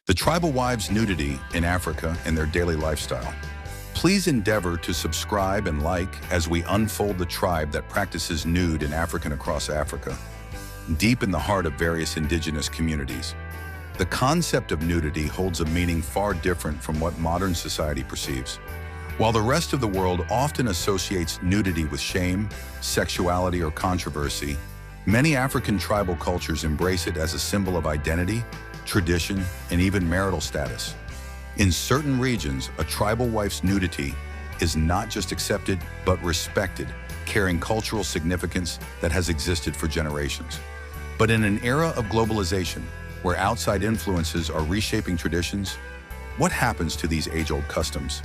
The tribal wives' nudity in Africa and their daily lifestyle. Please endeavor to subscribe and like as we unfold the tribe that practices nude in Africa and across Africa, deep in the heart of various indigenous communities. The concept of nudity holds a meaning far different from what modern society perceives. While the rest of the world often associates nudity with shame, sexuality, or controversy, many African tribal cultures embrace it as a symbol of identity, tradition, and even marital status. In certain regions, a tribal wife's nudity is not just accepted, but respected, carrying cultural significance that has existed for generations. But in an era of globalization, where outside influences are reshaping traditions, what happens to these age-old customs?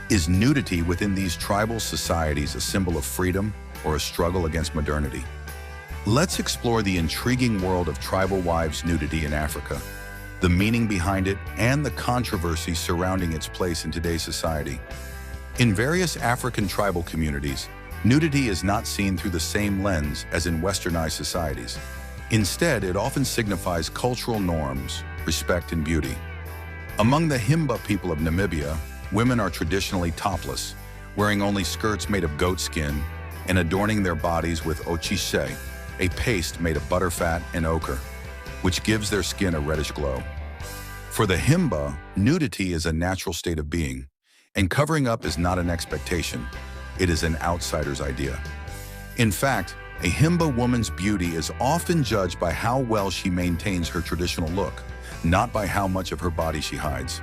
Is nudity within these tribal societies a symbol of freedom or a struggle against modernity? Let's explore the intriguing world of tribal wives' nudity in Africa, the meaning behind it, and the controversy surrounding its place in today's society. In various African tribal communities, nudity is not seen through the same lens as in westernized societies. Instead, it often signifies cultural norms, respect, and beauty. Among the Himba people of Namibia, women are traditionally topless, wearing only skirts made of goat skin and adorning their bodies with ochise, a paste made of butterfat and ochre, which gives their skin a reddish glow. For the Himba, nudity is a natural state of being, and covering up is not an expectation, it is an outsider's idea. In fact, a Himba woman's beauty is often judged by how well she maintains her traditional look, not by how much of her body she hides.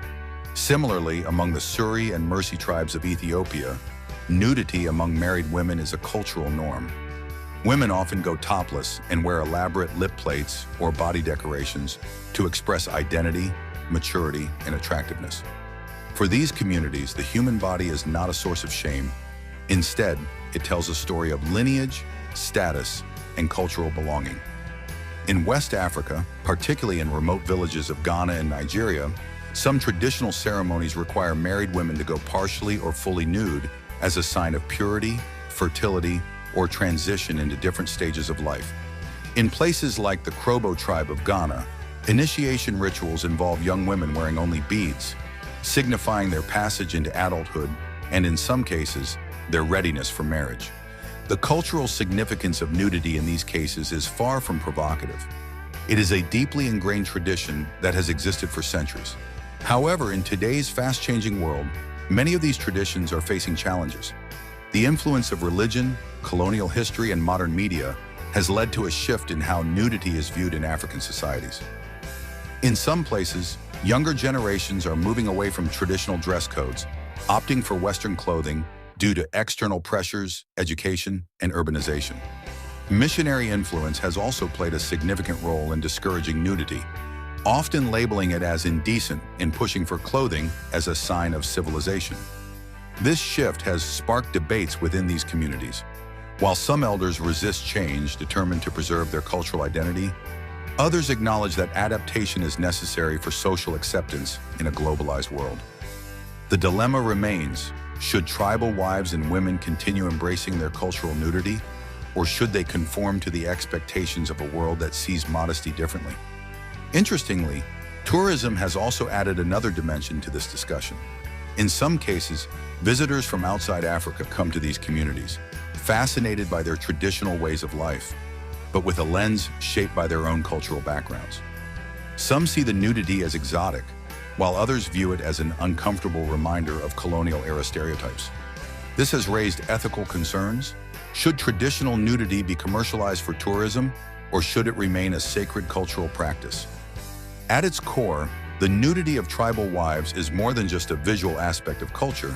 Similarly, among the Suri and Mercy tribes of Ethiopia, nudity among married women is a cultural norm. Women often go topless and wear elaborate lip plates or body decorations to express identity, maturity, and attractiveness. For these communities, the human body is not a source of shame. Instead, it tells a story of lineage, status, and cultural belonging. In West Africa, particularly in remote villages of Ghana and Nigeria, some traditional ceremonies require married women to go partially or fully nude as a sign of purity, fertility, or transition into different stages of life. In places like the Krobo tribe of Ghana, initiation rituals involve young women wearing only beads, signifying their passage into adulthood and, in some cases, their readiness for marriage. The cultural significance of nudity in these cases is far from provocative. It is a deeply ingrained tradition that has existed for centuries. However, in today's fast-changing world, many of these traditions are facing challenges. The influence of religion, colonial history, and modern media has led to a shift in how nudity is viewed in African societies. In some places, younger generations are moving away from traditional dress codes, opting for Western clothing due to external pressures, education, and urbanization. Missionary influence has also played a significant role in discouraging nudity, often labeling it as indecent and pushing for clothing as a sign of civilization. This shift has sparked debates within these communities. While some elders resist change, determined to preserve their cultural identity, others acknowledge that adaptation is necessary for social acceptance in a globalized world. The dilemma remains: should tribal wives and women continue embracing their cultural nudity, or should they conform to the expectations of a world that sees modesty differently? Interestingly, tourism has also added another dimension to this discussion. In some cases, visitors from outside Africa come to these communities, fascinated by their traditional ways of life, but with a lens shaped by their own cultural backgrounds. Some see the nudity as exotic, while others view it as an uncomfortable reminder of colonial-era stereotypes. This has raised ethical concerns. Should traditional nudity be commercialized for tourism, or should it remain a sacred cultural practice? At its core, the nudity of tribal wives is more than just a visual aspect of culture.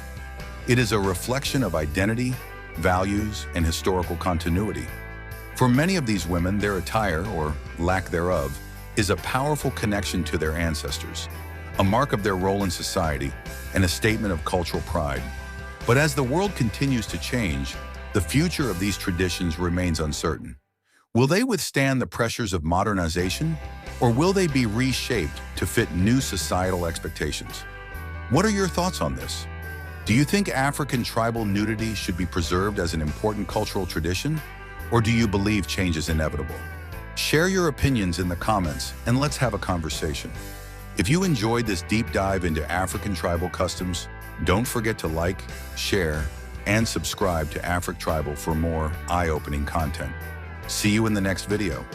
It is a reflection of identity, values, and historical continuity. For many of these women, their attire, or lack thereof, is a powerful connection to their ancestors, a mark of their role in society, and a statement of cultural pride. But as the world continues to change, the future of these traditions remains uncertain. Will they withstand the pressures of modernization, or will they be reshaped to fit new societal expectations? What are your thoughts on this? Do you think African tribal nudity should be preserved as an important cultural tradition, or do you believe change is inevitable? Share your opinions in the comments and let's have a conversation. If you enjoyed this deep dive into African tribal customs, don't forget to like, share, and subscribe to Afric Tribal for more eye-opening content. See you in the next video.